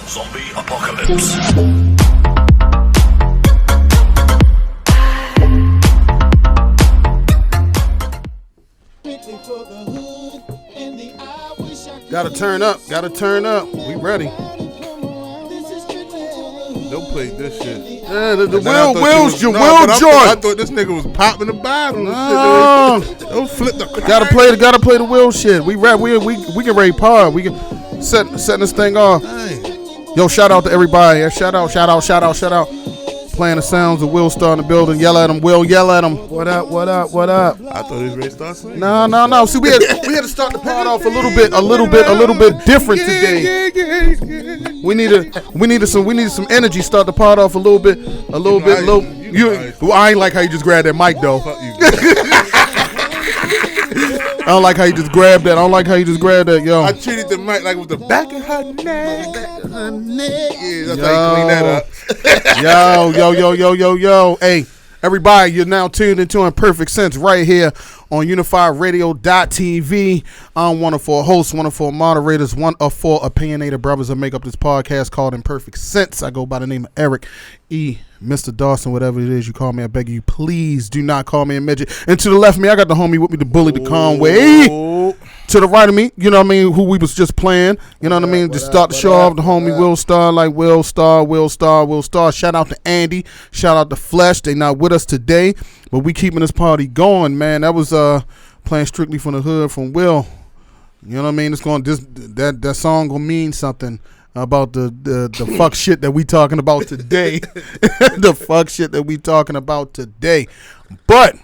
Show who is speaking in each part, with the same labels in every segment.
Speaker 1: Zombie apocalypse.
Speaker 2: Gotta turn up. We ready.
Speaker 3: They'll play this shit.
Speaker 2: Yeah, the Will joint.
Speaker 3: I thought this nigga was popping the bottle.
Speaker 2: No.
Speaker 3: Don't flip the.
Speaker 2: Gotta play the Will shit. We can ready pod. We can setting this thing off.
Speaker 3: Dang.
Speaker 2: Yo, shout out to everybody. Shout out. Playing the sounds of Will Star in the building. Yell at him, Will. Yell at him. What up?
Speaker 3: I thought he was ready to start singing.
Speaker 2: No. See, we had to start the pod off a little bit different today. We needed some energy. Start the pod off a little bit. I ain't like how you just grabbed that mic though.
Speaker 3: Fuck you.
Speaker 2: I don't like how you just grabbed that. Yo.
Speaker 3: I treated the mic like it was the back of her neck. Yeah, that's how you clean that up.
Speaker 2: Yo. Hey, everybody, you're now tuned into Imperfect Sense right here on UnifiedRadio.tv. I'm one of four hosts, one of four moderators, one of four opinionated brothers that make up this podcast called Imperfect Sense. I go by the name of Eric E. Mr. Dawson, whatever it is you call me, I beg you, please do not call me a midget. And to the left of me, I got the homie with me, the bully, the Conway. To the right of me, you know what I mean, who we was just playing, you know what I mean, to start the show off, the homie Will Star, like Will Star. Shout out to Andy, shout out to Flesh. They not with us today, but we keeping this party going, man. That was playing Strictly from the Hood from Will. You know what I mean? It's going that song gonna mean something about the fuck shit that we talking about today. The fuck shit that we talking about today. But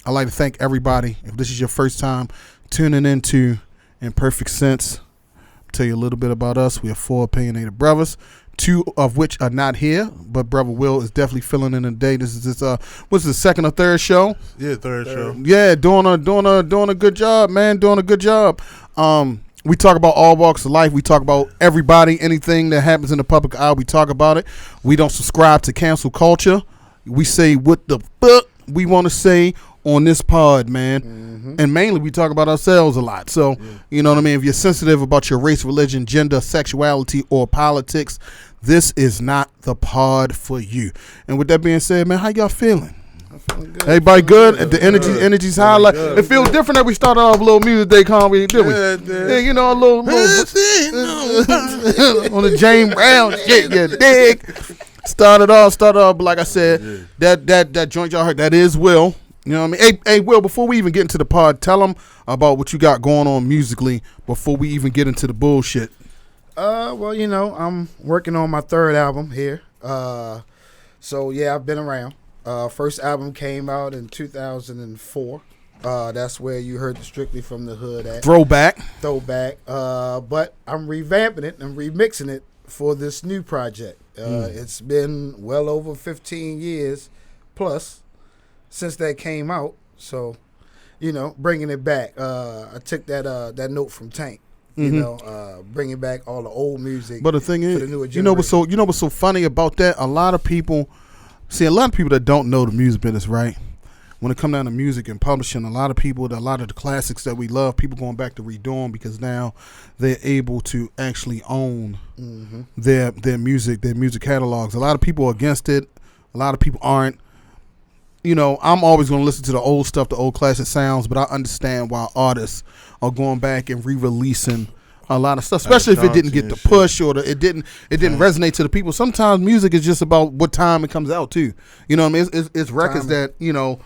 Speaker 2: I'd like to thank everybody. If this is your first time tuning into Imperfect Sense, I'll tell you a little bit about us. We are four opinionated brothers, two of which are not here, but brother Will is definitely filling in today. This is what's the second or third show?
Speaker 3: Yeah, third show.
Speaker 2: Yeah, doing a good job, man. Doing a good job. We talk about all walks of life. We talk about everybody, anything that happens in the public eye. We talk about it. We don't subscribe to cancel culture. We say what the fuck we want to say on this pod, man. Mm-hmm. And mainly we talk about ourselves a lot. So, you know what I mean? If you're sensitive about your race, religion, gender, sexuality, or politics, this is not the pod for you. And with that being said, man, how y'all feeling?
Speaker 3: Good.
Speaker 2: Everybody good? The energy's high. Like, it feels different that we started off a little music day, Conway, did we? Yeah, you know, a little on the James Brown shit, you dig? Started off, but like I said, that joint y'all heard, that is Will. You know what I mean? Hey, Will, before we even get into the pod, tell them about what you got going on musically before we even get into the bullshit.
Speaker 4: Well, you know, I'm working on my third album here. So, yeah, I've been around. First album came out in 2004. That's where you heard the Strictly from the Hood at.
Speaker 2: Throwback.
Speaker 4: But I'm revamping it and remixing it for this new project. It's been well over 15 years plus since that came out. So, you know, bringing it back. I took that note from Tank. You know, bringing back all the old music.
Speaker 2: But the thing is,
Speaker 4: the newer
Speaker 2: you know what's so funny about that? A lot of people that don't know the music business, right? When it comes down to music and publishing, a lot of the classics that we love, people going back to redo them because now they're able to actually own their music catalogs. A lot of people are against it. A lot of people aren't. You know, I'm always going to listen to the old stuff, the old classic sounds, but I understand why artists are going back and re-releasing a lot of stuff, especially if it didn't get the push or it didn't resonate to the people. Sometimes music is just about what time it comes out too. You know what I mean? It's records that, you know,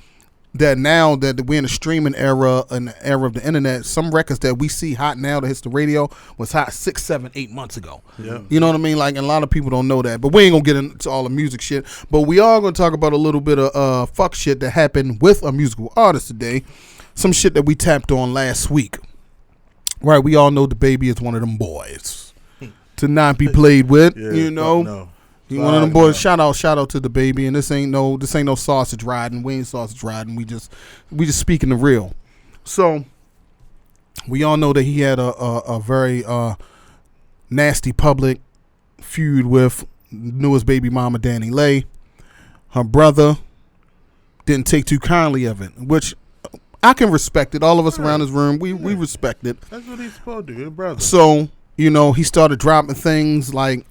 Speaker 2: that now that we're in a streaming era, an era of the internet, some records that we see hot now that hits the radio was hot 6, 7, 8 months ago. Yeah. You know what I mean? Like, and a lot of people don't know that. But we ain't gonna get into all the music shit. But we are gonna talk about a little bit of fuck shit that happened with a musical artist today. Some shit that we tapped on last week. Right, we all know Dababy is one of them boys to not be played with. You know.
Speaker 3: No.
Speaker 2: He one of them boys. Shout out to Dababy, and this ain't no sausage riding. We ain't sausage riding. We just speaking the real. So we all know that he had a very nasty public feud with newest baby mama Danny Lay. Her brother didn't take too kindly of it, which I can respect it. All of us around this room, we respect it.
Speaker 3: That's what he's supposed to do, brother.
Speaker 2: So, you know, he started dropping things like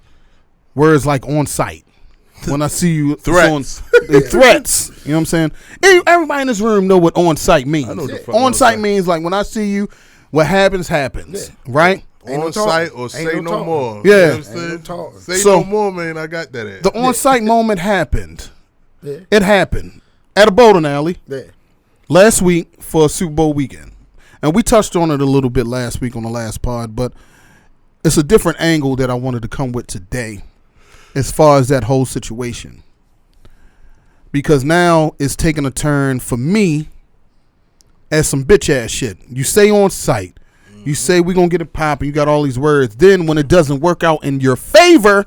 Speaker 2: words like on site. When I see you,
Speaker 3: Threats.
Speaker 2: Threats. You know what I'm saying? Everybody in this room know what on site means.
Speaker 3: I know what the fuck
Speaker 2: On site means like when I see you, what happens, right?
Speaker 3: On site or say no more.
Speaker 2: Yeah.
Speaker 3: You know what I'm saying? Say no more, man. I got that.
Speaker 2: The on site moment happened.
Speaker 4: Yeah.
Speaker 2: It happened at a bowling alley
Speaker 4: Yeah.
Speaker 2: last week for a Super Bowl weekend. And we touched on it a little bit last week on the last pod, but it's a different angle that I wanted to come with today as far as that whole situation. Because now it's taking a turn for me as some bitch ass shit. You say on site, you say we're going to get it popping, you got all these words. Then when it doesn't work out in your favor,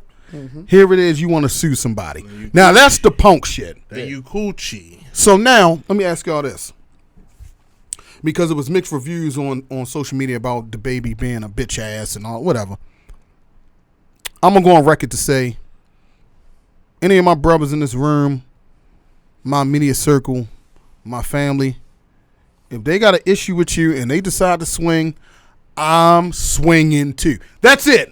Speaker 2: here it is, you want to sue somebody. Now that's the punk shit.
Speaker 3: Then you coochie.
Speaker 2: So now, let me ask y'all this. Because it was mixed reviews on social media about Dababy being a bitch ass and all, whatever. I'm going to go on record to say, any of my brothers in this room, my immediate circle, my family, if they got an issue with you and they decide to swing, I'm swinging too. That's it.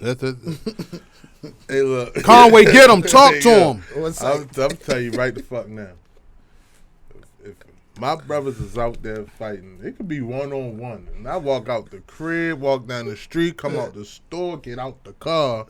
Speaker 3: Hey, look.
Speaker 2: Conway, get him. Talk to him.
Speaker 3: I'm telling you right the fuck now. If my brothers is out there fighting, it could be one-on-one. And I walk out the crib, walk down the street, come out the store, get out the car.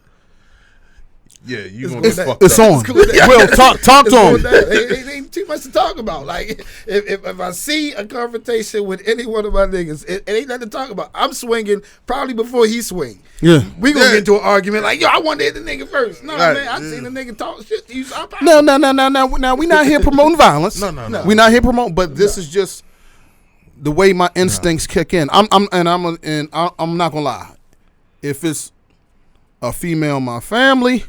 Speaker 3: Yeah, you gonna get fucked
Speaker 2: it's
Speaker 3: up.
Speaker 2: on. Will, talk to him.
Speaker 4: It ain't too much to talk about. Like if I see a confrontation with any one of my niggas, it ain't nothing to talk about. I'm swinging probably before he swing.
Speaker 2: Yeah.
Speaker 4: We gonna get into an argument like, yo, I want to hit the nigga first. No, man, I seen the nigga talk shit to you. So
Speaker 2: No. We not here promoting violence.
Speaker 3: No.
Speaker 2: We not here promoting. But this is just the way my instincts kick in. I'm not gonna lie. If it's a female in my family,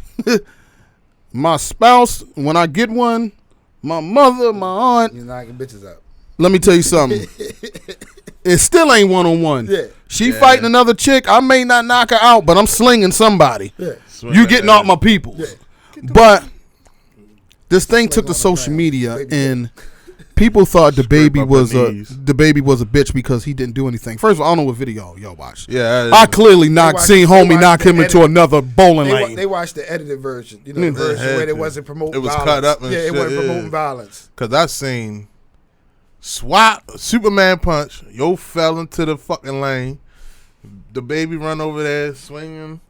Speaker 2: my spouse, when I get one, my mother, my aunt.
Speaker 4: You're knocking bitches out.
Speaker 2: Let me tell you something. It still ain't one-on-one.
Speaker 4: Yeah.
Speaker 2: She fighting another chick. I may not knock her out, but I'm slinging somebody.
Speaker 4: Yeah.
Speaker 2: You getting off my people. Yeah. But this thing took to social media, and people thought Dababy was a bitch because he didn't do anything. First of all, I don't know what video y'all watched.
Speaker 3: Yeah,
Speaker 2: I clearly seen homie knock him into another bowling lane.
Speaker 4: They watched the edited version, the version where it wasn't promoting violence.
Speaker 3: It was cut up and
Speaker 4: it
Speaker 3: shit,
Speaker 4: wasn't promoting violence.
Speaker 3: Because I seen swap, Superman punch, yo fell into the fucking lane. Dababy run over there, swinging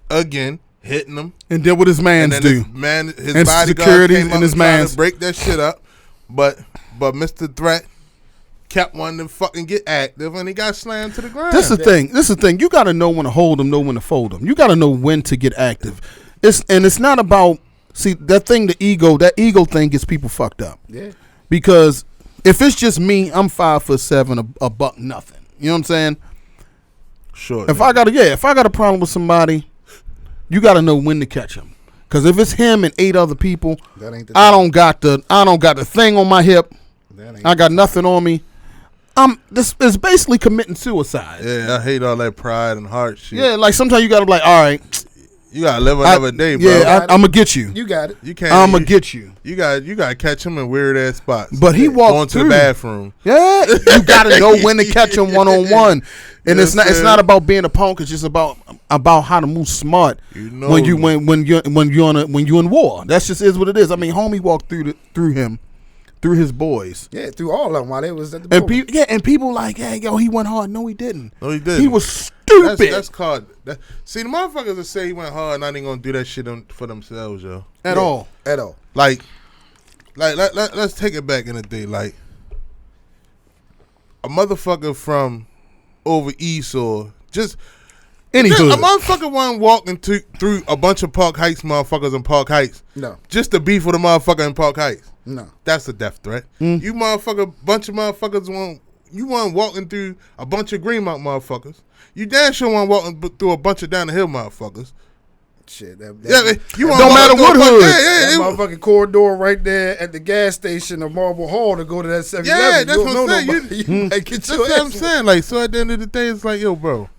Speaker 3: again, hitting him.
Speaker 2: And then what his mans do.
Speaker 3: His
Speaker 2: and
Speaker 3: bodyguard
Speaker 2: security
Speaker 3: came
Speaker 2: and his mans
Speaker 3: to break that shit up. But Mr. Threat kept wanting to fucking get active, and he got slammed to the ground.
Speaker 2: This is the thing. You got to know when to hold them, know when to fold them. You got to know when to get active. It's not about, see, that ego thing gets people fucked up.
Speaker 4: Yeah.
Speaker 2: Because if it's just me, I'm 5'7", a buck nothing. You know what I'm saying?
Speaker 3: Sure.
Speaker 2: If I got a problem with somebody, you got to know when to catch them. Because if it's him and 8 other people, I don't got the thing on my hip. I got nothing on me. This is basically committing suicide.
Speaker 3: Yeah, I hate all that pride and heart shit.
Speaker 2: Yeah, like sometimes you gotta be like, all right,
Speaker 3: you gotta live another day, bro.
Speaker 2: Yeah, I'm gonna get you.
Speaker 4: You got it.
Speaker 3: You can't.
Speaker 2: I'm gonna get you.
Speaker 3: You gotta catch him in weird ass spots.
Speaker 2: But he walked
Speaker 3: going to the bathroom.
Speaker 2: Yeah, you gotta know when to catch him one-on-one. And it's not about being a punk. It's just about how to move smart. You know, when you're in war. That's just is what it is. I mean, homie walked through his boys.
Speaker 4: Yeah, through all of them while they was at the
Speaker 2: and people like, hey, yo, he went hard. No, he didn't.
Speaker 3: No, he didn't.
Speaker 2: He was stupid.
Speaker 3: That's called. See, the motherfuckers that say he went hard, not even gonna do that shit for themselves, yo.
Speaker 2: At all.
Speaker 3: Like, let's take it back in the day. Like, a motherfucker from over east or just any hood. A motherfucker wasn't walking through a bunch of Park Heights motherfuckers in Park Heights.
Speaker 4: No.
Speaker 3: Just to beef with a motherfucker in Park Heights.
Speaker 4: No.
Speaker 3: That's a death threat. You bunch of motherfuckers weren't walking through a bunch of Greenmount motherfuckers. You damn sure weren't walking through a bunch of down the hill motherfuckers.
Speaker 4: Shit,
Speaker 2: don't matter what hood.
Speaker 4: That motherfucking corridor right there at the gas station of Marble Hall to go to that 7-Eleven.
Speaker 3: Yeah, that's what I'm saying.
Speaker 4: That's
Speaker 3: what I'm saying. Like, so at the end of the day, it's like, yo, bro,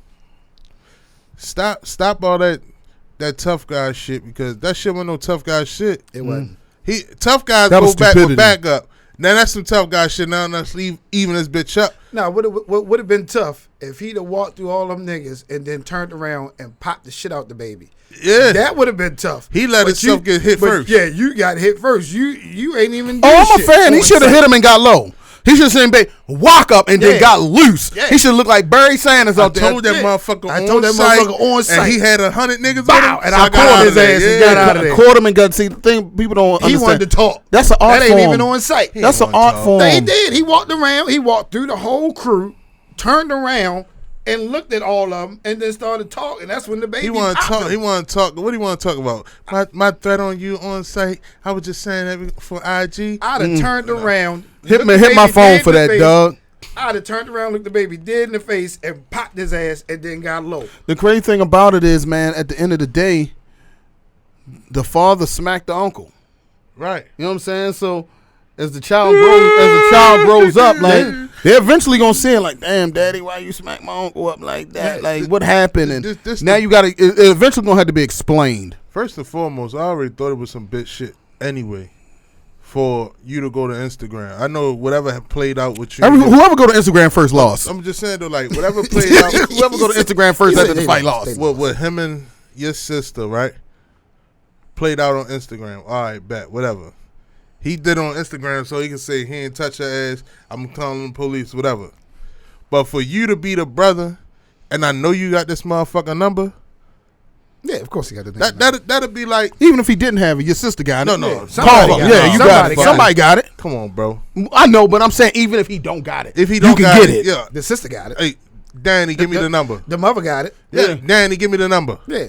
Speaker 3: stop all that tough guy shit, because that shit wasn't no tough guy shit.
Speaker 4: It wasn't.
Speaker 3: Tough guys go back with backup. Now that's some tough guy shit. Now let's even this bitch up.
Speaker 4: Now, what would have been tough if he'd have walked through all them niggas and then turned around and popped the shit out the baby.
Speaker 3: Yeah,
Speaker 4: that would have been tough.
Speaker 3: He let himself get hit first.
Speaker 4: Yeah, you got hit first. You ain't even.
Speaker 2: Oh, I'm a fan. He should have hit him and got low. He should have seen baby walk up and then got loose. Yeah. He should look like Barry Sanders out there.
Speaker 3: I told that motherfucker on site. And he had 100 niggas with him.
Speaker 4: And I caught his ass and got out of there.
Speaker 2: Caught him and got. See, the thing people don't understand.
Speaker 4: He wanted to talk.
Speaker 2: That's an art form.
Speaker 4: That ain't even on site.
Speaker 2: That's an art form.
Speaker 4: He did. He walked around. He walked through the whole crew, turned around, and looked at all of them, and then started talking. That's when the baby.
Speaker 3: He want to talk. He want to talk. What do you want to talk about? My threat on you on site. I was just saying that for IG.
Speaker 4: I'd have turned around.
Speaker 2: Hit my phone for that, dog.
Speaker 4: I'd have turned around, looked the baby dead in the face, and popped his ass, and then got low.
Speaker 2: The crazy thing about it is, man, at the end of the day, the father smacked the uncle.
Speaker 3: Right.
Speaker 2: You know what I'm saying? So as the child grows up, like they're eventually gonna see it, like, damn, daddy, why you smack my uncle up like that? Like, what happened? And now you gotta. It eventually gonna have to be explained.
Speaker 3: First and foremost, I already thought it was some bitch shit anyway. For you to go to Instagram, I know whatever had played out with you.
Speaker 2: Whoever go to Instagram first lost.
Speaker 3: I'm just saying though, like whatever played out.
Speaker 2: Whoever go to Instagram first after the fight lost.
Speaker 3: With him and your sister, right? Played out on Instagram. All right, bet whatever. He did on Instagram so he can say he ain't touch her ass. I'm calling the police, whatever. But for you to be the brother, and I know you got this motherfucker number.
Speaker 4: Yeah, of course he got the name.
Speaker 3: That'd be like,
Speaker 2: even if he didn't have it, your sister got it.
Speaker 3: No,
Speaker 2: call him. Yeah, you got it. Somebody got it.
Speaker 3: Come on, bro.
Speaker 2: I know, but I'm saying even if he don't got it,
Speaker 3: if he don't got it,
Speaker 4: yeah, the sister got it.
Speaker 3: Hey, Danny, give me the number.
Speaker 4: The mother got it.
Speaker 3: Yeah, Danny, give me the number.
Speaker 4: Yeah.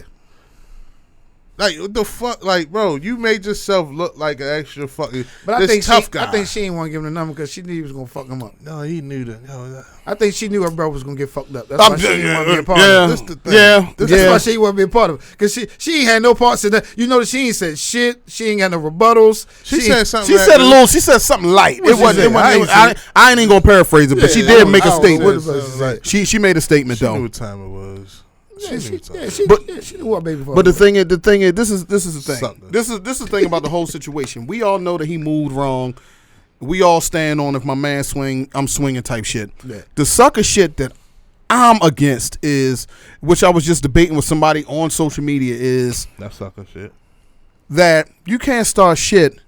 Speaker 3: Like, what the fuck? Like, bro, you made yourself look like an extra fucking
Speaker 4: but
Speaker 3: tough guy.
Speaker 4: I think she didn't want to give him the number because she knew he was going to fuck him up.
Speaker 3: No, he knew that.
Speaker 4: I think she knew her brother was going to get fucked up. That's why she didn't want to be a part of it.
Speaker 3: This the thing.
Speaker 4: That's why she didn't want to be a part of it. Because she ain't had no parts in that. You know that she ain't said shit. She ain't got no rebuttals.
Speaker 3: She said something.
Speaker 2: She said something light. It wasn't. I ain't even going to paraphrase it, but she did make a statement. She made a statement, though.
Speaker 3: She knew what time it was.
Speaker 4: She knew what baby father.
Speaker 2: But the thing is, this is the thing. This is the thing about the whole situation. We all know that he moved wrong. We all stand on if my man swing, I'm swinging type shit. Yeah. The sucker shit that I'm against is, which I was just debating with somebody on social media, is
Speaker 3: that sucker shit.
Speaker 2: That you can't start shit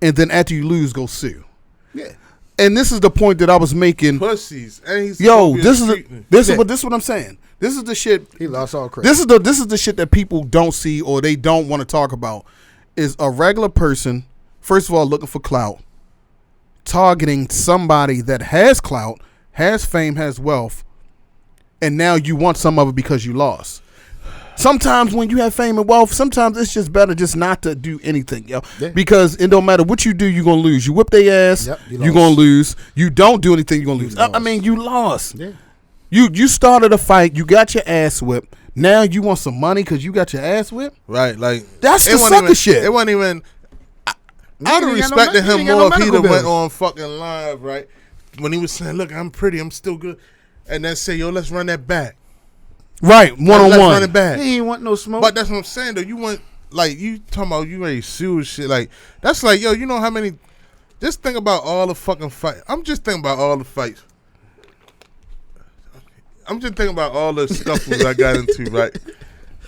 Speaker 2: and then after you lose, go sue. Yeah. And this is the point that I was making.
Speaker 3: Pussies.
Speaker 2: This is what I'm saying. This is the shit.
Speaker 4: He lost all credit.
Speaker 2: This is the shit that people don't see or they don't want to talk about. Is a regular person, first of all, looking for clout, targeting somebody that has clout, has fame, has wealth, and now you want some of it because you lost. Sometimes when you have fame and wealth, sometimes it's just better just not to do anything, yo. Yeah. Because it don't matter what you do, you're gonna lose. You whip their ass, you're gonna lose. You don't do anything, you're gonna lose. I mean, you lost. Yeah. You started a fight, you got your ass whipped. Now you want some money because you got your ass whipped?
Speaker 3: Right, like
Speaker 2: that's the sucker shit.
Speaker 3: It wasn't even. I'd have respected him more if he'd have went on fucking live, right? When he was saying, "Look, I'm pretty, I'm still good," and then say, "Yo, let's run that back."
Speaker 2: Right, one on one.
Speaker 3: Let's run it back.
Speaker 4: He ain't want no smoke.
Speaker 3: But that's what I'm saying, though. You want, like, you talking about you ready to sue and shit. Like, that's like, yo, you know how many. Just think about all the fucking fights. I'm just thinking about all the fights. I'm just thinking about all the scuffles I got into, right?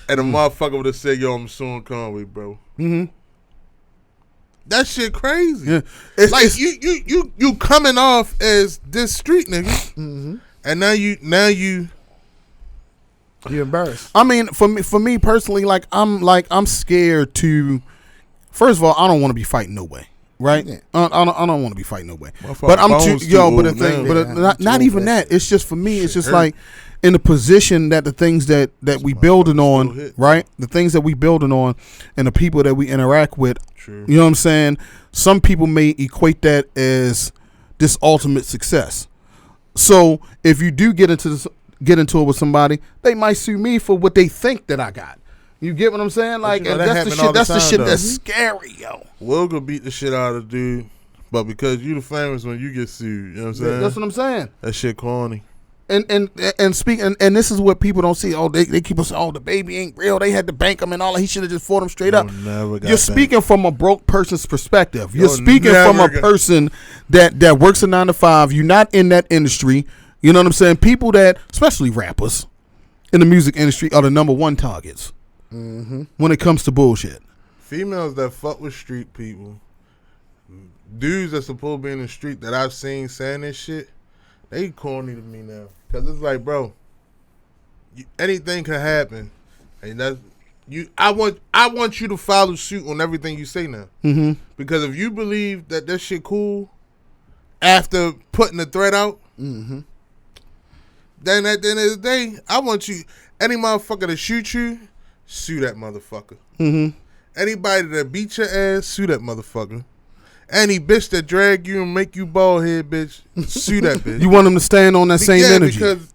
Speaker 3: And a motherfucker would have said, "Yo, I'm suing Conway, bro." Mm-hmm. That shit crazy. Yeah. It's like you coming off as this street nigga, and now you
Speaker 4: you're embarrassed.
Speaker 2: I mean, for me personally, I'm scared to. First of all, I don't want to be fighting no way. Right, yeah. I don't want to be fighting no way. But I'm but the thing, not even that. It's just for me. It's just like in the position that the things that we building on, right? The things that we building on, and the people that we interact with. True. You know what I'm saying? Some people may equate that as this ultimate success. So if you do get into it with somebody, they might sue me for what they think that I got. You get what I'm saying? Like, you know, that's the shit. That's the shit that's scary, yo.
Speaker 3: Will go beat the shit out of the dude, but because you the famous when you get sued, you know what I'm saying?
Speaker 2: That's what I'm saying.
Speaker 3: That shit corny.
Speaker 2: And speak and this is what people don't see. Oh, they keep us. Oh, the baby ain't real. They had to bank him and all that. He should have just fought him straight up. You're speaking from a broke person's perspective. You're speaking from a person that works a 9 to 5. You're not in that industry. You know what I'm saying? People that, especially rappers in the music industry, are the number one targets when it comes to bullshit.
Speaker 3: Females that fuck with street people, dudes that's supposed to be in the street that I've seen saying this shit, they corny to me now. Cause it's like, bro, anything can happen, and that's you. I want you to follow suit on everything you say now. Mm-hmm. Because if you believe that this shit cool after putting the threat out, then at the end of the day, I want you, any motherfucker to shoot you, sue that motherfucker. Mm-hmm. Anybody that beat your ass, sue that motherfucker. Any bitch that drag you and make you bald head, bitch, sue that bitch.
Speaker 2: You want them to stand on that same energy.
Speaker 3: Because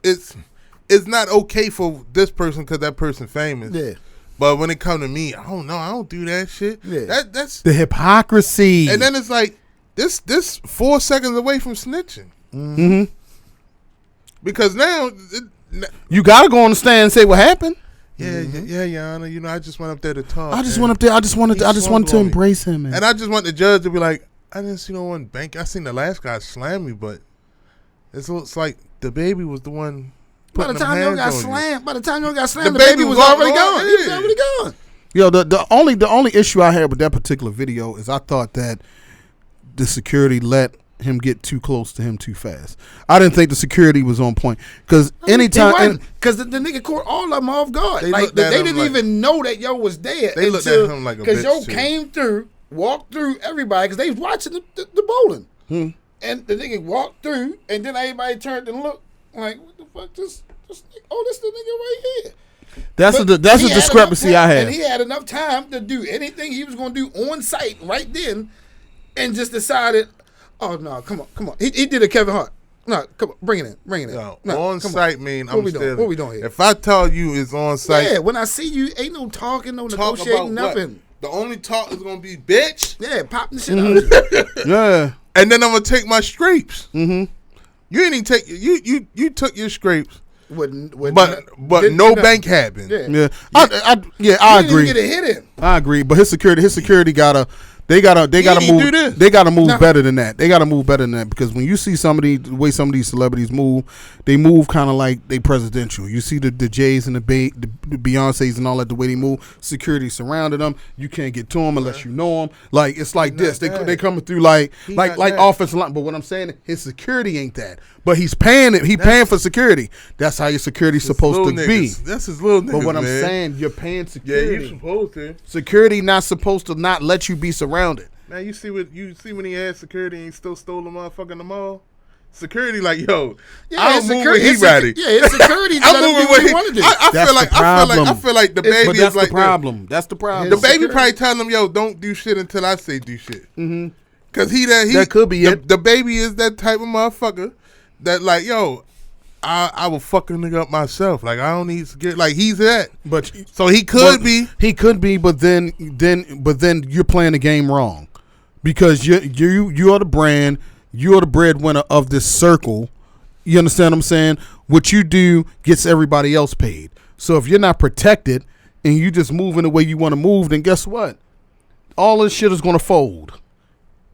Speaker 3: it's not okay for this person because that person famous. Yeah. But when it come to me, I don't know. I don't do that shit. Yeah. That's
Speaker 2: the hypocrisy.
Speaker 3: And then it's like, this 4 seconds away from snitching.
Speaker 2: Mm-hmm.
Speaker 3: Because now...
Speaker 2: you got to go on the stand and say what happened.
Speaker 3: Yeah, Your Honor. You know, I just went up there to talk.
Speaker 2: I just went up there. I just wanted to embrace him, man.
Speaker 3: And I just want the judge to be like, I didn't see no one bank. I seen the last guy slam me, but it looks like Dababy was the one.
Speaker 4: By the time you got slammed, the baby was already gone. He was already gone.
Speaker 2: Yo, the only issue I had with that particular video is I thought that the security let him get too close to him too fast. I didn't think the security was on point because anytime
Speaker 4: because the nigga caught all of them off guard. They didn't even know that yo was there.
Speaker 3: They looked at him like a bitch
Speaker 4: because yo came through, walked through everybody because they was watching the bowling, and the nigga walked through, and then everybody turned and looked like, what the fuck? This the nigga right here.
Speaker 2: That's a discrepancy I had.
Speaker 4: And he had enough time to do anything he was going to do on site right then, and just decided. Oh no! Come on! He did a Kevin Hart. No, come on, bring it in.
Speaker 3: No, on site mean
Speaker 4: what we doing here?
Speaker 3: If I tell you it's on site,
Speaker 4: when I see you, ain't no talking, no negotiating, nothing.
Speaker 3: The only talk is gonna be bitch.
Speaker 4: Yeah, pop the shit out.
Speaker 2: Yeah,
Speaker 3: and then I'm gonna take my scrapes. Mm-hmm. You ain't even take you took your scrapes. But no bank happened.
Speaker 2: Yeah. I agree.
Speaker 4: Didn't get a hit in.
Speaker 2: I agree, but his security gotta. They gotta move. They gotta move better than that. They gotta move better than that because when you see the way some of these celebrities move, they move kind of like they presidential. You see the Jays and the Beyonces and all that, the way they move. Security surrounded them. You can't get to them unless you know them. Like it's like this. They coming through like offensive line. But what I'm saying, his security ain't that. But he's paying it. He's paying for security. That's how your security's supposed to be.
Speaker 3: That's his little niggas,
Speaker 2: But what I'm
Speaker 3: man.
Speaker 2: saying, you're paying security.
Speaker 3: Yeah, you supposed to.
Speaker 2: Security not supposed to not let you be surrounded.
Speaker 3: Man, you see when he had security and he still stole the motherfucker in the mall? Security like, yo, I'll move when he ready.
Speaker 4: Yeah, his security let him do what he want to do.
Speaker 3: I feel like the baby is like
Speaker 2: the problem. That's the problem.
Speaker 3: The baby probably telling him, yo, don't do shit until I say do shit. Mm-hmm. Cause that
Speaker 2: could be it.
Speaker 3: The baby is that type of motherfucker that like, yo, I will fuck a nigga up myself. Like I don't need to get like he's that.
Speaker 2: But
Speaker 3: so he could be.
Speaker 2: He could be, but then you're playing the game wrong. Because you are the brand, you are the breadwinner of this circle. You understand what I'm saying? What you do gets everybody else paid. So if you're not protected and you just moving the way you want to move, then guess what? All this shit is gonna fold.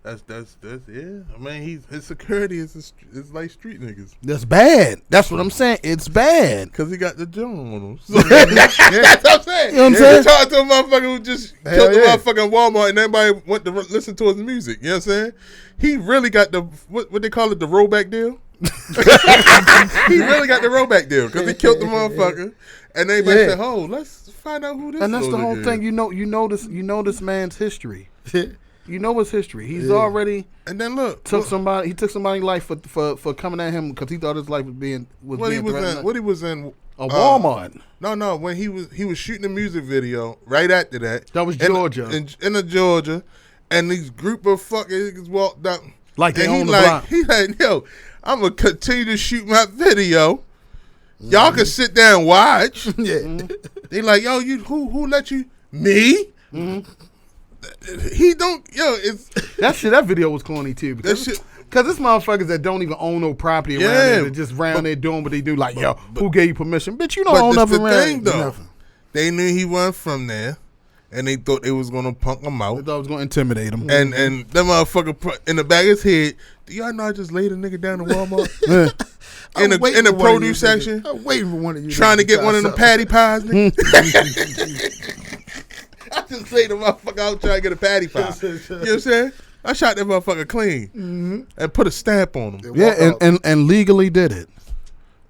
Speaker 3: That's yeah. I mean, his security is like street niggas.
Speaker 2: That's bad. That's what I'm saying. It's bad
Speaker 3: because he got the Jones on him. So, that's what I'm saying.
Speaker 2: You know what I'm saying?
Speaker 3: Talking to a motherfucker who just killed the motherfucker in Walmart and everybody went to listen to his music. You know what I'm saying? He really got the what they call it, the rollback deal. He really got the rollback deal because he killed the motherfucker and everybody said, "Oh, let's find out who this."
Speaker 2: And that's the whole thing. You know this man's history. You know his history. He's already
Speaker 3: and then
Speaker 2: took somebody's life for coming at him because he thought his life was being threatened.
Speaker 3: What he was in
Speaker 2: a Walmart.
Speaker 3: No, when he was shooting a music video right after that.
Speaker 2: That was Georgia.
Speaker 3: In Georgia, and these group of fucking niggas walked up
Speaker 2: like they own the block.
Speaker 3: He like, yo, I'm gonna continue to shoot my video. Y'all can sit there and watch.
Speaker 4: Yeah.
Speaker 3: They like, yo, you who let you? Me? Mm-hmm. He don't, yo, it's
Speaker 2: that video was corny too.
Speaker 3: That shit,
Speaker 2: Cause this motherfuckers that don't even own no property around there, that just around there doing what they do. Like, who gave you permission? Bitch, you don't own nothing around.
Speaker 3: Thing, though, they knew he wasn't from there, and they thought they was gonna punk him out.
Speaker 2: They thought it was gonna intimidate him.
Speaker 3: And that motherfucker in the back of his head, do y'all know I just laid a nigga down in Walmart? in the produce section?
Speaker 4: I'm waiting for one of you.
Speaker 3: Trying to get one of them patty pies, nigga. I just laid the motherfucker out trying to get a patty pie. You know what I'm saying? I shot that motherfucker clean and put a stamp on him.
Speaker 2: Yeah, and legally did it.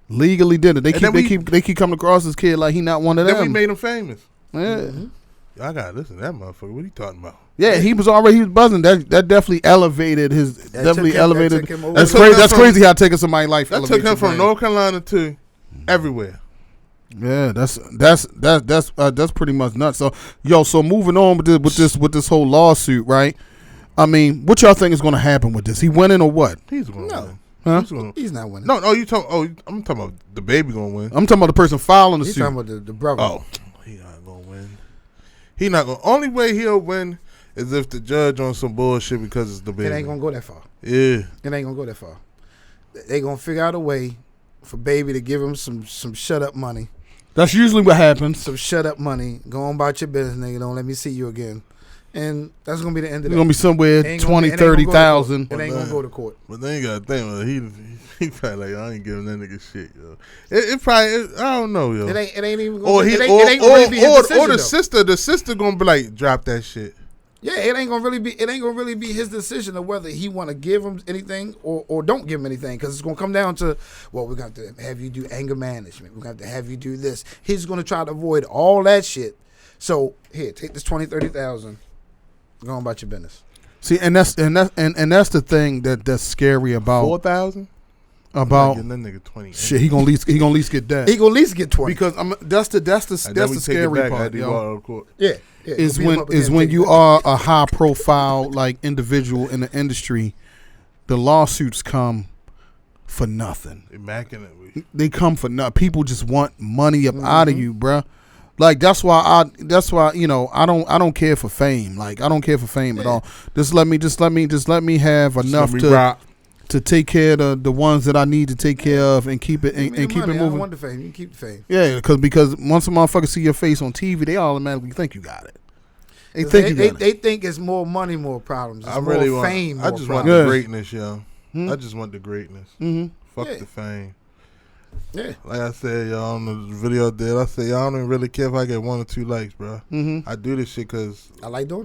Speaker 2: Legally did it. They keep coming across this kid like he not one of them.
Speaker 3: Then we made him famous.
Speaker 2: Yeah.
Speaker 3: Y'all gotta listen to that motherfucker. What are you talking about?
Speaker 2: Yeah, he was buzzing. That definitely elevated his. That's crazy. That's crazy how taking somebody's life.
Speaker 3: That took him from North Carolina to everywhere.
Speaker 2: Yeah, that's pretty much nuts. So moving on with this whole lawsuit, right? I mean, what y'all think is going to happen with this? He winning or what?
Speaker 3: He's going to win.
Speaker 2: Huh?
Speaker 4: He's not winning.
Speaker 3: No, I'm talking about the baby going to win.
Speaker 2: I'm talking about the person filing the suit.
Speaker 4: He's talking about the brother.
Speaker 3: Oh, he not going to win. He not going. Only way he'll win is if the judge on some bullshit because it's the baby.
Speaker 4: It ain't going to go that far.
Speaker 3: Yeah.
Speaker 4: It ain't going to go that far. They going to figure out a way for baby to give him some shut up money.
Speaker 2: That's usually what happens.
Speaker 4: Some shut up money. Go on about your business, nigga. Don't let me see you again. And that's going to be the end of it.
Speaker 2: It's going to be somewhere 20, 30,000.
Speaker 4: It ain't going to go to court.
Speaker 3: But then you got to think, he probably like, I ain't giving that nigga shit, yo. It probably, I don't know, yo.
Speaker 4: It ain't even going to be. It ain't really be his decision,
Speaker 3: the sister going to be like, drop that shit.
Speaker 4: Yeah, it ain't gonna really be his decision of whether he want to give him anything or don't give him anything, because it's gonna come down to, well, we're gonna have to have you do anger management, we're gonna have to have you do this. He's gonna try to avoid all that shit. So here, take this 20, 30,000, go on about your business.
Speaker 2: See, and that's the thing that's scary about
Speaker 3: 4,000.
Speaker 2: About
Speaker 3: that nigga 20.
Speaker 2: Shit, he gonna at least get that.
Speaker 4: He gonna at least get 20
Speaker 2: because that's the scary part.
Speaker 4: Yeah.
Speaker 2: Is when you are a high profile like individual in the industry, the lawsuits come for nothing.
Speaker 3: Immaculately.
Speaker 2: They come for nothing. People just want money up out of you, bruh. Like that's why you know I don't care for fame. Like I don't care for fame at all. Just let me have enough to take care of the ones that I need to take care of and keep it and keep it moving. I don't
Speaker 4: want the fame. You keep the fame.
Speaker 2: Yeah, because once a motherfucker see your face on TV, they automatically think you got it. They
Speaker 4: think it's more money, more problems. It's more fame.
Speaker 3: I just want the greatness, yo. I just want the greatness. Fuck the fame.
Speaker 4: Yeah.
Speaker 3: Like I said, y'all on the video I did, I said, y'all don't really care if I get 1 or 2 likes, bro. I do this shit because
Speaker 4: I like doing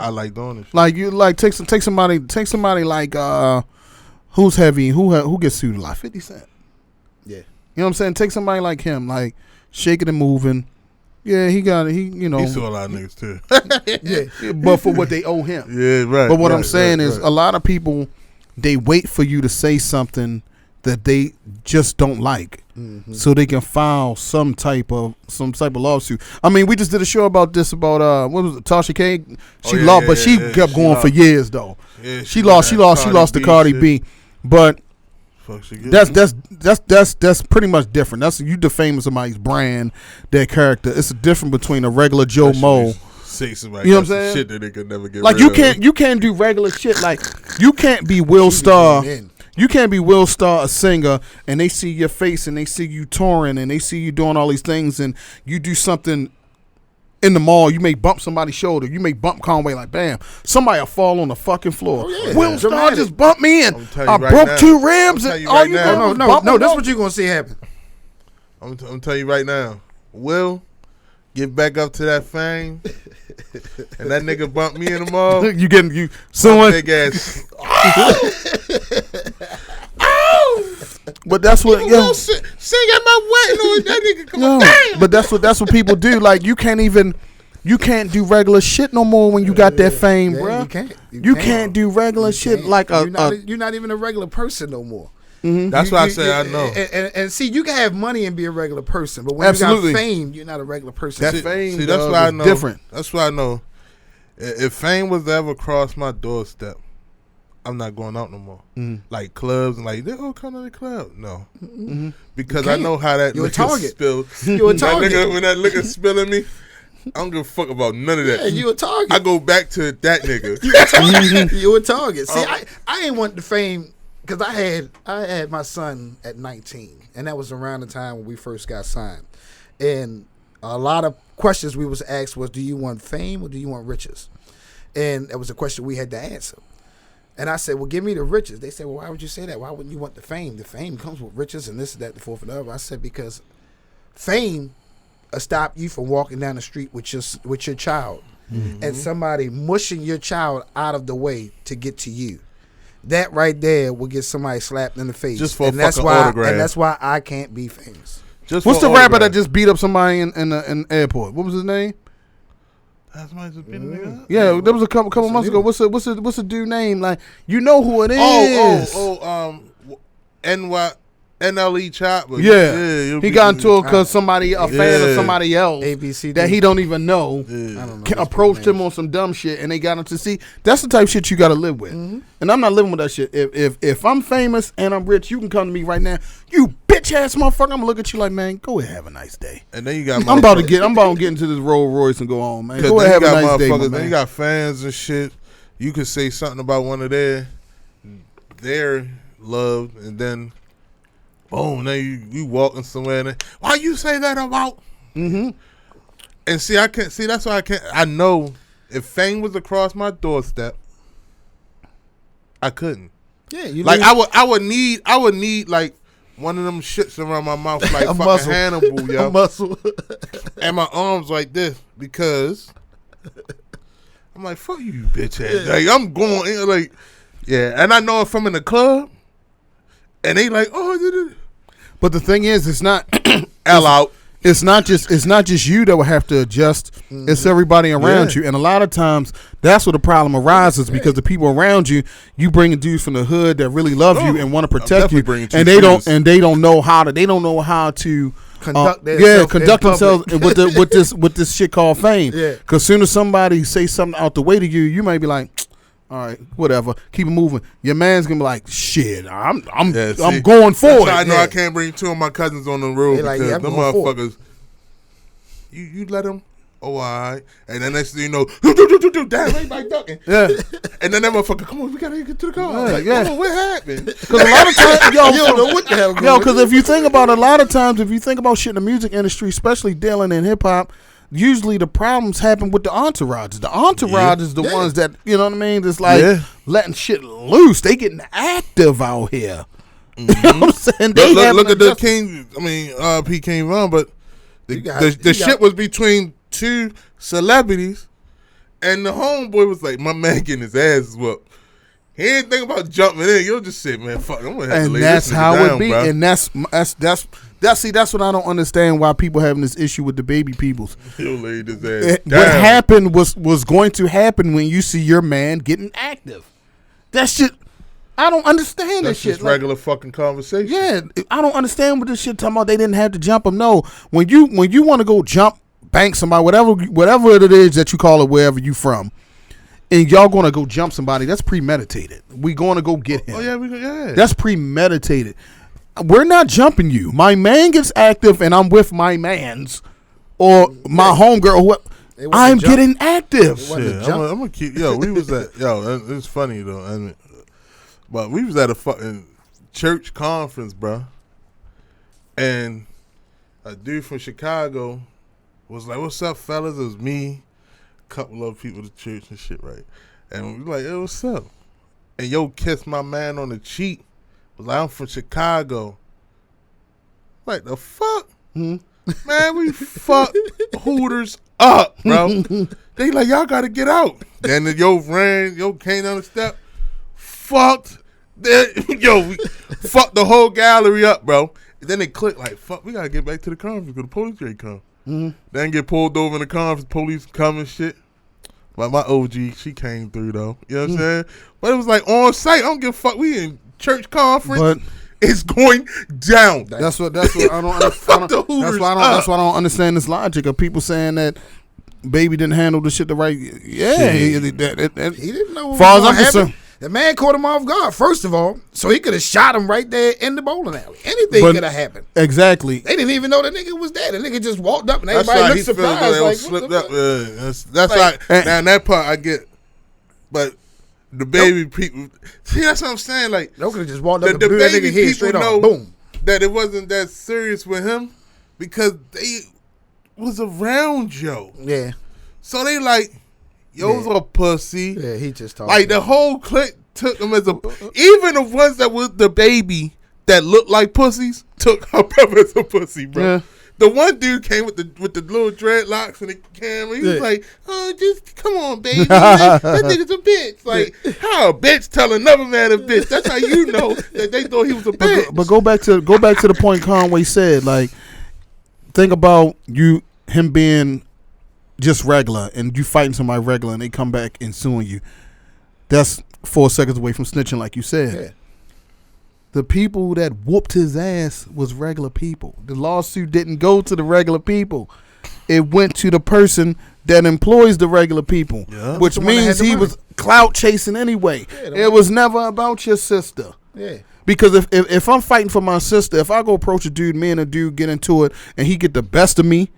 Speaker 3: this shit.
Speaker 2: Like you take somebody like who's heavy, who gets sued a lot? 50 Cent.
Speaker 4: Yeah.
Speaker 2: You know what I'm saying? Take somebody like him, like shaking and moving. Yeah, he
Speaker 3: sued a lot of niggas too.
Speaker 2: Yeah, but for what they owe him.
Speaker 3: Yeah, right.
Speaker 2: But what I'm saying is a lot of people, they wait for you to say something that they just don't like, so they can file some type of lawsuit. I mean, we just did a show about this what was it, Tasha K? She kept going for years though. Yeah, she lost to Cardi B, but that's pretty much different. That's you defaming somebody's brand, their character. It's a difference between a regular Joe Mo.
Speaker 3: Say somebody,
Speaker 2: you know what I'm saying?
Speaker 3: Shit that they could never get
Speaker 2: like
Speaker 3: rid
Speaker 2: you can't do regular shit. Like you can't be Will Starr. You can't be Will Starr, a singer, and they see your face and they see you touring and they see you doing all these things, and you do something in the mall. You may bump somebody's shoulder. You may bump Conway, like bam, somebody will fall on the fucking floor. Will Starr just bumped me in. I broke 2 ribs. And all you
Speaker 4: no. That's what you're gonna see happen.
Speaker 3: I'm telling you right now. Will get back up to that fame, and that nigga bumped me in the mall.
Speaker 2: you someone
Speaker 3: big ass.
Speaker 2: But that's what
Speaker 3: sing at my wedding or that nigga come on.
Speaker 2: But that's what people do. Like you can't do regular shit no more when you got that fame, bro. You can't do regular shit like
Speaker 4: you're not even a regular person no more.
Speaker 3: That's why I say I know.
Speaker 4: And see, you can have money and be a regular person, but when you got fame, you're not a regular person.
Speaker 2: That fame,
Speaker 3: see, that's why I know.
Speaker 2: Different.
Speaker 3: That's why I know. If fame was to ever cross my doorstep, I'm not going out no more. Like clubs and like, oh, come to the club. No. Because I know how that liquor spill.
Speaker 4: You're a target.
Speaker 3: When that liquor spilling me, I don't give a fuck about none of that.
Speaker 4: Yeah, you a target.
Speaker 3: I go back to that nigga.
Speaker 4: You a target. See, I ain't want the fame because I had my son at 19, and that was around the time when we first got signed. And a lot of questions we was asked was, do you want fame or do you want riches? And that was a question we had to answer. And I said, well, give me the riches. They said, well, why would you say that? Why wouldn't you want the fame? The fame comes with riches and this, that, the fourth, and the other. I said, because fame will stop you from walking down the street with your child. Mm-hmm. And somebody mushing your child out of the way to get to you. That right there will get somebody slapped in the face.
Speaker 3: Just for
Speaker 4: and
Speaker 3: a fucking autograph.
Speaker 4: And that's why I can't be famous.
Speaker 2: What's the rapper that just beat up somebody in the airport? What was his name?
Speaker 3: That's my opinion.
Speaker 2: Yeah, there was a couple months ago. What's the dude name? Like, you know who it is?
Speaker 3: NLE Chopper.
Speaker 2: Yeah, he got into it because somebody, a fan of somebody else
Speaker 4: ABC
Speaker 2: that he don't even know,
Speaker 4: I don't know,
Speaker 2: approached him on some dumb shit, and they got him to see. That's the type of shit you got to live with, and I'm not living with that shit. If I'm famous and I'm rich, you can come to me right now, you bitch ass motherfucker. I'm gonna look at you like, man, go ahead, have a nice day.
Speaker 3: And then you got,
Speaker 2: I'm about to get into this Rolls Royce and go on, man. Go ahead, have a nice day, man.
Speaker 3: Then you got fans and shit. You could say something about one of their love, and then boom, now you walking somewhere and why you say that about? Mm-hmm. And see, I can't see. That's why I can't. I know if fame was across my doorstep, I couldn't.
Speaker 4: Yeah, you
Speaker 3: like I would need like one of them shits around my mouth like fucking
Speaker 4: muscle.
Speaker 3: Hannibal, yo.
Speaker 4: A muscle.
Speaker 3: And my arms like this because I'm like, fuck you, bitch ass. Like I'm going in like, yeah. And I know if I'm in the club and they like, oh.
Speaker 2: But the thing is, it's not
Speaker 3: L out.
Speaker 2: It's not just you that will have to adjust. Mm-hmm. It's everybody around you, and a lot of times that's where the problem arises because the people around you, you bringing dudes from the hood that really love you and want to protect you, and they don't know how to conduct themselves with this shit called fame. Yeah, because soon as somebody say something out the way to you, you may be like, all right, whatever. Keep it moving. Your man's gonna be like, shit. I'm going forward.
Speaker 3: I know I can't bring two of my cousins on the road because them motherfuckers. You let them. Oh, all right. And then next thing you know, damn, everybody ducking. Yeah. And then that motherfucker, come on, we gotta get to the car. Like, come on, what happened?
Speaker 2: Because a lot of times, you don't know what the hell. Because if you think about a lot of times, if you think about shit in the music industry, especially dealing in hip hop. Usually the problems happen with the entourages. The entourage is the ones that, you know what I mean? It's like letting shit loose. They getting active out here. Mm-hmm. You know what I'm saying?
Speaker 3: Look at the King. I mean, P. King Von, but the shit was between two celebrities, and the homeboy was like, my man getting his ass whooped. He ain't think about jumping in. You'll just say, man, fuck, I'm gonna have to lay this nigga down, it be. Bro.
Speaker 2: And that's what I don't understand why people having this issue with the baby peoples.
Speaker 3: He'll lay his ass down.
Speaker 2: What happened was going to happen when you see your man getting active. That shit, I don't understand this shit.
Speaker 3: That's just regular fucking conversation.
Speaker 2: Yeah, I don't understand what this shit talking about. They didn't have to jump him. No, when you want to go jump, bank somebody, whatever it is that you call it, wherever you from. And y'all gonna go jump somebody, that's premeditated. We gonna go get him.
Speaker 3: Oh yeah.
Speaker 2: That's premeditated. We're not jumping you. My man gets active and I'm with my mans or my homegirl. I'm getting active.
Speaker 3: Shit, I'm gonna keep we was at it's funny though. I mean, but we was at a fucking church conference, bro. And a dude from Chicago was like, what's up, fellas? It was me. Couple of people at church and shit, right? And we like, hey, what's up? And yo kissed my man on the cheek. Was like, I'm from Chicago. Like, the fuck? Man, we fucked Hooters up, bro. They like, y'all gotta get out. Then yo came down the step, fucked we fucked the whole gallery up, bro. And then they clicked like, fuck, we gotta get back to the conference because the police ain't come. Then get pulled over in the conference, police come and shit. But my OG, she came through though. You know what I'm saying? But it was like on site. I don't give a fuck. We in church conference. But it's going down.
Speaker 2: That's what I don't understand. That's why I don't understand this logic of people saying that Baby didn't handle the shit the right. Yeah, he
Speaker 4: didn't know. Far as I'm concerned. The man caught him off guard, first of all, so he could have shot him right there in the bowling alley. Anything could have happened.
Speaker 2: Exactly.
Speaker 4: They didn't even know the nigga was there. The nigga just walked up and everybody looked surprised.
Speaker 3: Like, slipped up. That's like, now that part I get. But The baby people. See, that's what I'm saying. Like,
Speaker 4: they could have just walked up and
Speaker 3: the
Speaker 4: blew that
Speaker 3: baby
Speaker 4: nigga head
Speaker 3: people
Speaker 4: straight
Speaker 3: know
Speaker 4: off. Boom.
Speaker 3: that it wasn't that serious with him because they was around Joe.
Speaker 4: Yeah.
Speaker 3: So they like, Yo's a pussy.
Speaker 4: Yeah, he just talked.
Speaker 3: Like the whole clique took him as a. Even the ones that was the baby that looked like pussies took her brother as a pussy, bro.
Speaker 2: Yeah.
Speaker 3: The one dude came with the little dreadlocks and the camera. He was like, "Oh, just come on, baby. that nigga's a bitch." Like, how a bitch tell another man a bitch? That's how you know that they thought he was a bitch.
Speaker 2: But go back to the point Conway said. Like, think about him being just regular and you fighting somebody regular and they come back and suing you. That's 4 seconds away from snitching, like you said.
Speaker 4: Yeah.
Speaker 2: The people that whooped his ass was regular people. The lawsuit didn't go to the regular people. It went to the person that employs the regular people, which means he was clout chasing anyway. Yeah, it was never about your sister.
Speaker 4: Yeah.
Speaker 2: Because if I'm fighting for my sister, if I go approach a dude, me and a dude get into it, and he get the best of me,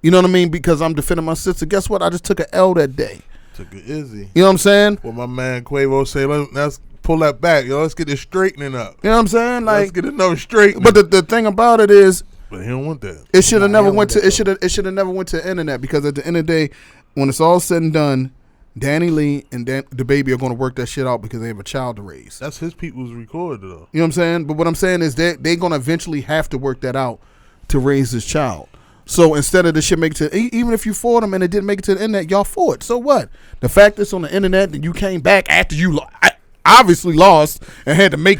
Speaker 2: you know what I mean? Because I'm defending my sister. Guess what? I just took an L that day.
Speaker 3: Took it easy.
Speaker 2: You know what I'm saying?
Speaker 3: Well, my man Quavo say, let's pull that back, yo. Let's get this straightening up.
Speaker 2: You know what I'm saying? Like,
Speaker 3: let's get another straightening.
Speaker 2: But the thing about it is,
Speaker 3: but he don't want that.
Speaker 2: It should have never went to. It should have never went to the internet, because at the end of the day, when it's all said and done, Danny Lee and Dababy are going to work that shit out because they have a child to raise.
Speaker 3: That's his people's recorded though.
Speaker 2: You know what I'm saying? But what I'm saying is they're going to eventually have to work that out to raise this child. So instead of the shit make it to, even if you fought them and it didn't make it to the internet, y'all fought. So what? The fact it's on the internet and you came back after you obviously lost and had to make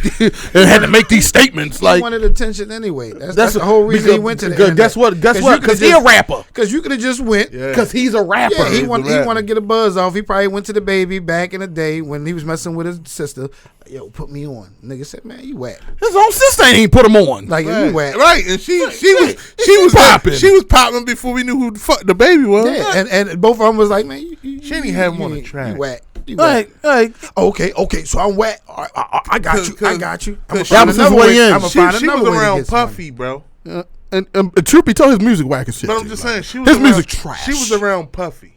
Speaker 2: these statements. Like,
Speaker 4: he wanted attention anyway. That's the whole reason he went to the internet.
Speaker 2: Guess what? Because he's a rapper.
Speaker 4: Because you could have just went.
Speaker 2: Because he's a rapper.
Speaker 4: Yeah, he want to get a buzz off. He probably went to the baby back in the day when he was messing with his sister. Yo, put me on. Nigga said, man, you whack.
Speaker 2: His own sister ain't put him on.
Speaker 4: Like, you whack.
Speaker 3: Right, and she was popping. She was popping before we knew who the fuck the baby was.
Speaker 4: Yeah, and both of them was like, man,
Speaker 3: she didn't have him on the track.
Speaker 4: You whack.
Speaker 2: Like,
Speaker 4: okay, so I'm whack. I got you.
Speaker 2: That was his way in.
Speaker 3: She was around Puffy, bro.
Speaker 2: And truth be told, his music whack as shit.
Speaker 3: But I'm just saying,
Speaker 2: his music trash.
Speaker 3: She was around Puffy.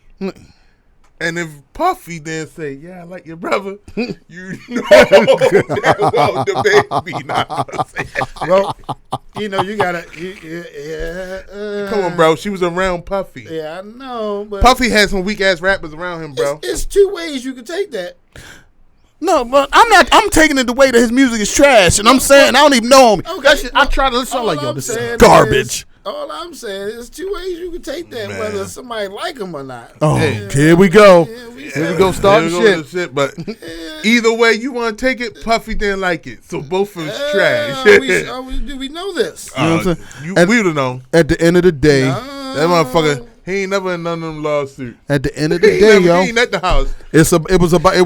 Speaker 3: And if Puffy then say, "Yeah, I like your brother," you know that the baby not.
Speaker 4: Well, you know you gotta.
Speaker 3: Come on, bro. She was around Puffy.
Speaker 4: Yeah, I know. But
Speaker 3: Puffy had some weak ass rappers around him, bro.
Speaker 4: It's two ways you can take that.
Speaker 2: No, but I'm not. I'm taking it the way that his music is trash, and I'm saying I don't even know him. Okay, I try to listen like, yo, this is garbage.
Speaker 4: All I'm saying is two ways you can take that, whether somebody like him or not.
Speaker 2: Oh, here we go. Here we go. Start shit.
Speaker 3: But either way you want to take it, Puffy didn't like it, so both of us trash.
Speaker 4: Do we know this?
Speaker 2: You know what I'm saying?
Speaker 3: We would have known.
Speaker 2: At the end of the day,
Speaker 3: that motherfucker. He ain't never in none of them lawsuits.
Speaker 2: At the end of the day,
Speaker 3: he ain't at the house.
Speaker 2: It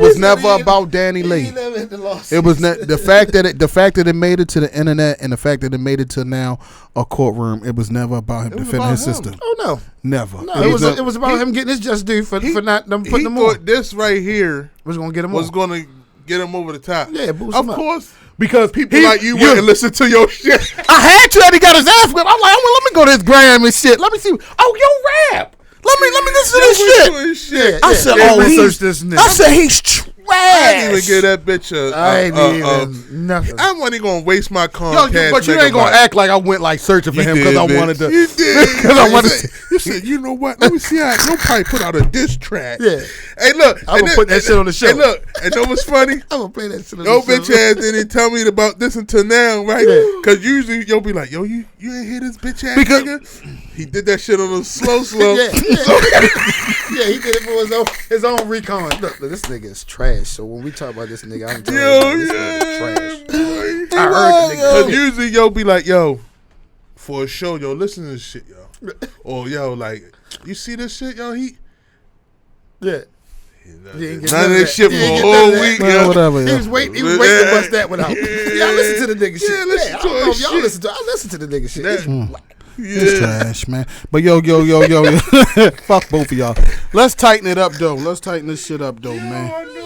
Speaker 2: was never about Danny Lee.
Speaker 4: He never hit the lawsuit.
Speaker 2: It was the fact that it made it to the internet and the fact that it made it to now a courtroom. It was never about him defending his sister.
Speaker 4: Oh no,
Speaker 2: never.
Speaker 4: No, it was about him getting his just due for not them putting him on.
Speaker 3: He thought this right here
Speaker 4: was going to get him
Speaker 3: over the top.
Speaker 4: Yeah, boost him
Speaker 3: of
Speaker 4: up.
Speaker 3: course.
Speaker 2: Because
Speaker 3: people like you went and listen to your shit.
Speaker 2: I had to. And he got his ass whipped. I'm like, let me go to his gram and shit. Let me see. Oh, yo, rap. Let me listen to this shit.
Speaker 4: Yeah,
Speaker 2: I said,
Speaker 4: this nigga.
Speaker 2: I said, he's trash.
Speaker 3: I didn't even give that bitch
Speaker 4: I ain't even nothing.
Speaker 3: I'm not even gonna waste my Comcast.
Speaker 2: But you ain't gonna act like I went like searching for him because I wanted to.
Speaker 3: You did. Because I wanted to. You said, you know what? Let me see how you'll probably put out a diss track.
Speaker 4: Yeah.
Speaker 3: Hey, look.
Speaker 4: I'm gonna put that shit on the show.
Speaker 3: Hey, look. And know what's funny?
Speaker 4: I'm gonna play that shit on
Speaker 3: your
Speaker 4: the show.
Speaker 3: Your bitch ass didn't tell me about this until now, right? Because usually you'll be like, yo, you ain't hear this bitch ass nigga? He did that shit on a slow.
Speaker 4: Yeah, he did it for his own recon. Look, this nigga is trash. So when we talk about this nigga, I'm telling you, this nigga is trash. I heard the nigga.
Speaker 3: Because usually you'll be like, yo, for a show, yo, listen to this shit, yo. Or yo, like, you see this shit, yo?
Speaker 4: Yeah.
Speaker 3: None of this shit for a whole week, yo.
Speaker 2: Whatever.
Speaker 4: He was waiting to bust that one out. Yeah, I listen to the nigga shit. I don't know if y'all listen to. I listen to the nigga shit.
Speaker 2: It's trash, man. But yo, fuck both of y'all. Let's tighten it up, though. Let's tighten this shit up, though, man.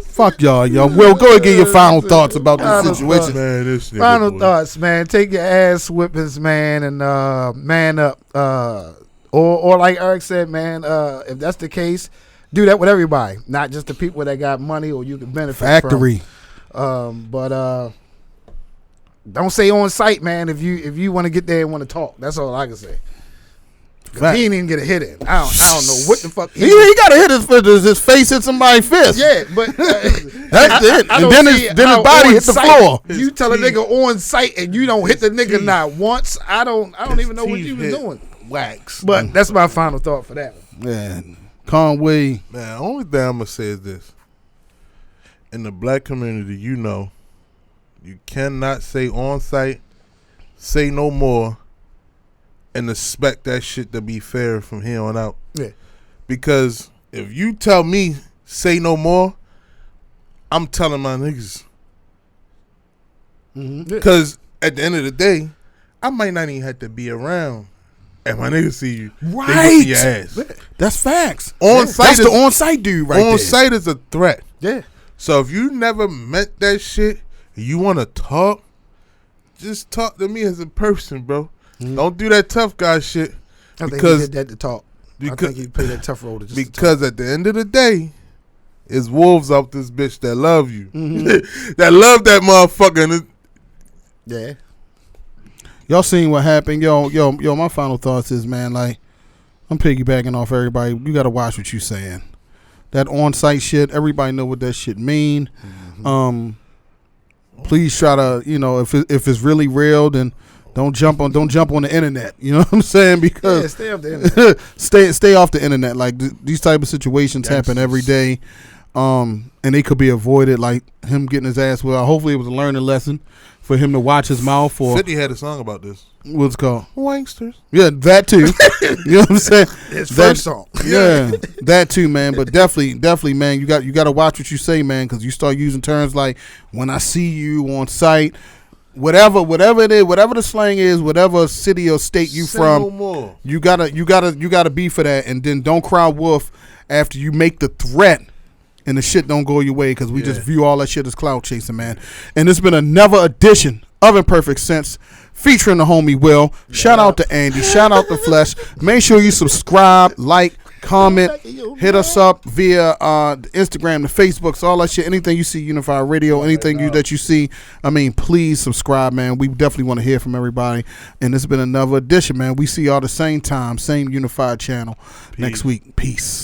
Speaker 2: Fuck y'all, yo. Will, go and get your final thoughts about this situation.
Speaker 3: Man, this
Speaker 4: final thoughts, man. Take your ass whippings, man, and man up. Or like Eric said, man, if that's the case, do that with everybody, not just the people that got money or you can benefit
Speaker 2: Factory.
Speaker 4: from. But don't say on site, man. If you want to get there and want to talk, that's all I can say. He didn't even get a hit in. I don't know what the fuck.
Speaker 2: He got to hit his face hit somebody's fist.
Speaker 4: Yeah, but
Speaker 2: that's it. And then his body hit the floor.
Speaker 4: You tell a nigga on site and you don't hit the nigga not once. I don't even know what you was doing.
Speaker 3: Wax.
Speaker 4: But that's my final thought for that one.
Speaker 2: Man, Conway.
Speaker 3: Man, only thing I'm gonna say is this: in the black community, you cannot say on site, say no more, and expect that shit to be fair from here on out.
Speaker 4: Yeah.
Speaker 3: Because if you tell me say no more, I'm telling my niggas. Because at the end of the day, I might not even have to be around. And my niggas see you,
Speaker 2: right?
Speaker 3: They see your ass.
Speaker 2: That's facts.
Speaker 3: On site,
Speaker 2: that's the on site dude, right there.
Speaker 3: On site is a threat.
Speaker 4: Yeah.
Speaker 3: So if you never met that shit, and you want to talk, just talk to me as a person, bro. Don't do that tough guy shit.
Speaker 4: I think he did that to talk. I think he played that tough role to just
Speaker 3: because at the end of the day, it's wolves out this bitch that love you, that love that motherfucker.
Speaker 4: Yeah.
Speaker 2: Y'all seen what happened? Yo, my final thoughts is, man, like, I'm piggybacking off everybody. You got to watch what you saying. That on-site shit, everybody know what that shit mean. Please try to, if it's really real, then don't jump on the internet. You know what I'm saying? Because
Speaker 4: stay off the internet.
Speaker 2: stay off the internet. Like these type of situations happen every day. And they could be avoided, like him getting his ass well. Hopefully it was a learning lesson for him to watch his mouth. Or
Speaker 3: 50 had a song about this.
Speaker 2: What's it called?
Speaker 3: Wanksters.
Speaker 2: Yeah, that too. You know what I'm saying?
Speaker 4: His first song.
Speaker 2: Yeah, that too, man. But definitely, man, you got to watch what you say, man, because you start using terms like when I see you on site, whatever it is, whatever the slang is, whatever city or state you from,
Speaker 3: no more.
Speaker 2: you gotta be for that, and then don't cry wolf after you make the threat. And the shit don't go your way because we just view all that shit as clout chasing, man. And it's been another edition of Imperfect Sense featuring the homie Will. Shout out to Andy. Shout out to Flesh. Make sure you subscribe, like, comment, hit us up via Instagram, the Facebooks, all that shit. Anything you see Unified Radio, anything that you see, please subscribe, man. We definitely want to hear from everybody. And it's been another edition, man. We see y'all the same time, same Unified channel next week. Peace.